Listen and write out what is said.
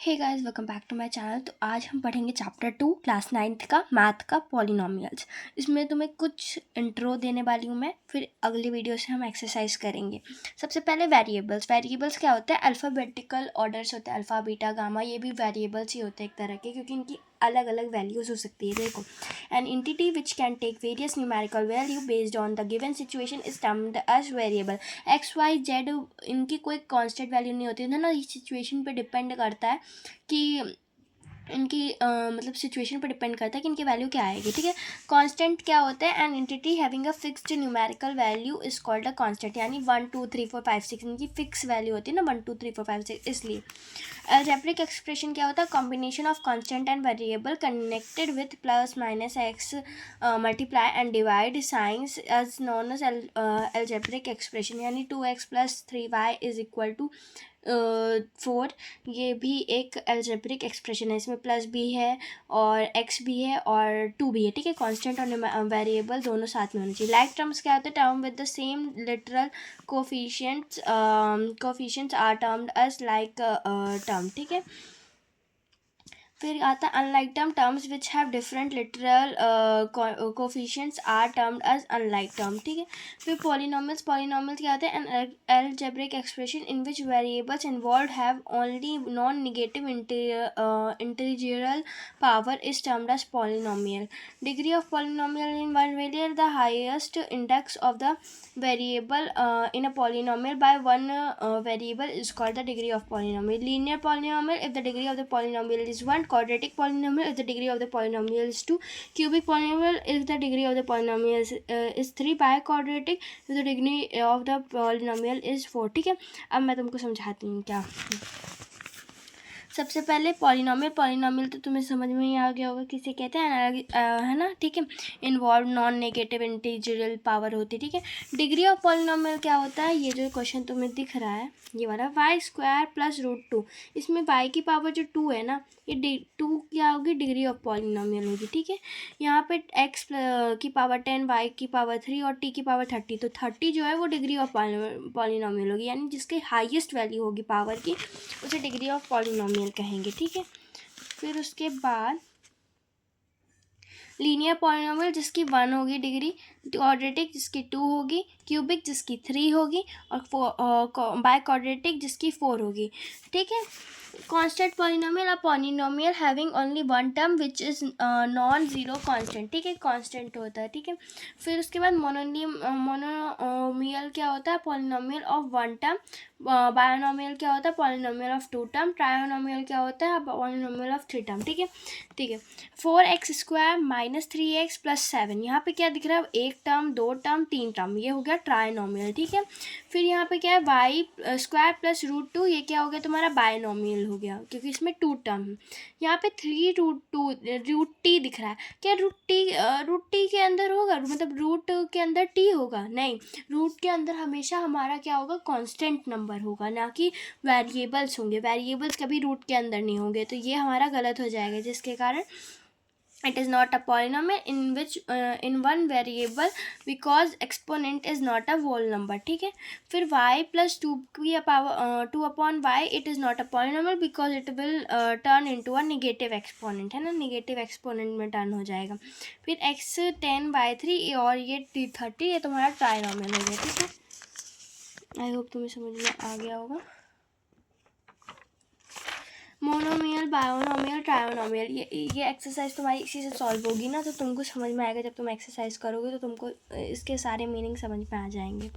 Hey guys, welcome back to my channel. तो आज हम पढ़ेंगे चैप्टर 2 क्लास 9th का मैथ का पॉलिनोमियल्स। इसमें तुम्हें कुछ इंट्रो देने वाली हूँ मैं, फिर अगली वीडियो से हम एक्सरसाइज करेंगे। सबसे पहले वेरिएबल्स क्या होता है? अल्फ़ाबेटिकल ऑर्डर्स होते हैं, अल्फ़ा बीटा गामा, ये भी वेरिएबल्स ही होते हैं एक तरह के, क्योंकि इनकी अलग अलग वैल्यूज़ हो सकती है। देखो, an entity which can take various numerical value based on the given situation is termed as variable. X Y Z इनकी कोई कांस्टेंट वैल्यू नहीं होती है ना, ये सिचुएशन पे डिपेंड करता है कि इनकी मतलब सिचुएशन पर डिपेंड करता है कि इनकी वैल्यू क्या आएगी। ठीक है, कांस्टेंट क्या होता है? An entity having a fixed numerical value is called a constant, यानी 1 2 3 4 5 6 इनकी फिक्स वैल्यू होती है ना, 1 2 3 4 5 6। इसलिए अलजेब्रिक एक्सप्रेशन क्या होता है? Combination of constant and variable connected with plus minus x multiply and divide signs as known as algebraic expression, यानी 2x plus 3y is equal to 4। ये भी एक अलजेब्रिक एक्सप्रेशन है, इसमें प्लस भी है और एक्स भी है और 2 भी है। ठीक है, कांस्टेंट और वेरिएबल दोनों साथ में होने चाहिए। लाइक टर्म्स क्या होते हैं? Term with the same literal coefficients are termed as like term. ठीक है, फिर आता है unlike term. Terms which have different literal coefficients are termed as unlike term. ठीक है, फिर पॉलिनोमियल्स क्या होते हैं? An algebraic expression in which variables involved have only non negative integral power is termed as polynomial. Degree of polynomial in one variable, the highest index of the variable in a polynomial by one variable is called the degree of polynomial. Linear polynomial if the degree of the polynomial is 1. Quadratic polynomial if the degree of the polynomial is 2. Cubic polynomial if the degree of the polynomial is 3. Biquadratic if the degree of the polynomial is 4. ठीक है, अब मैं तुमको समझाती हूँ क्या। सबसे पहले पॉलिनोमियल तो तुम्हें समझ में ही आ गया होगा किसे कहते हैं, है ना। ठीक है, involve non negative integral power होती है। ठीक है, डिग्री ऑफ पॉलिनोमियल क्या होता है? ये जो क्वेश्चन तुम्हें दिख रहा है ये वाला, वाई स्क्वायर प्लस रूट 2, इसमें वाई की पावर जो 2 है ना, ये 2 क्या होगी? डिग्री ऑफ पॉलिनोमियल होगी। ठीक है, यहाँ पे एक्स की पावर 10, वाई की पावर 3 और टी की पावर 30, तो 30 जो है वो डिग्री ऑफ पॉलिनोमियल होगी, यानी जिसकी हाईएस्ट वैल्यू होगी पावर की उसे डिग्री ऑफ पॉलिनोमियल कहेंगे। ठीक है, फिर उसके बाद लीनियर पॉलिनोमियल जिसकी 1 होगी डिग्री, क्वाड्रेटिक जिसकी 2 होगी, क्यूबिक जिसकी 3 होगी और बाइक्वाड्रेटिक जिसकी 4 होगी। ठीक है, constant polynomial, a polynomial having only one term which is non zero constant. ठीक है, कांस्टेंट होता है। ठीक है, फिर उसके बाद मोनोमियल क्या होता है? Polynomial of one term. Binomial क्या होता है? Polynomial of 2 term. ट्रायनोमियल क्या होता है? Polynomial of 3 term. ठीक है, 4x square minus 3x plus 7, यहाँ पे क्या दिख रहा है? 1 टर्म, 2 टर्म, 3 टर्म, ये हो गया ट्रायनोमियल। ठीक है, फिर यहाँ पे क्या है? वाई स्क्वायर प्लस रूट 2, ये क्या हो गया तुम्हारा? बायनोमियल हो गया, क्योंकि इसमें 2 टर्म है। यहाँ पे 3 रूट टी दिख रहा है। क्या रूट टी के अंदर होगा? मतलब रूट के अंदर टी होगा? नहीं, रूट के अंदर हमेशा हमारा क्या होगा? कांस्टेंट नंबर होगा, ना कि वेरिएबल्स होंगे। वेरिएबल्स कभी रूट के अंदर नहीं होंगे, तो ये हमारा गलत हो जाएगा, जिसके कारण it is not a polynomial in which in one variable because exponent is not a whole number. ठीक है, फिर y plus 2 की power 2 upon y, it is not a polynomial because it will turn into a negative exponent, है ना, negative exponent में turn हो जाएगा। फिर x 10 y 3 और ये t 30, ये तुम्हारा ट्राइनोमियल हो गया। ठीक है, आई होप तुम्हें समझ में आ गया होगा। मोनोमियल, बायोनोमियल, ट्रायोनोमियल, ये एक्सरसाइज तुम्हारी इसी से सॉल्व होगी ना, तो तुमको समझ में आएगा। जब तुम एक्सरसाइज करोगे तो तुमको इसके सारे मीनिंग समझ में आ जाएंगे।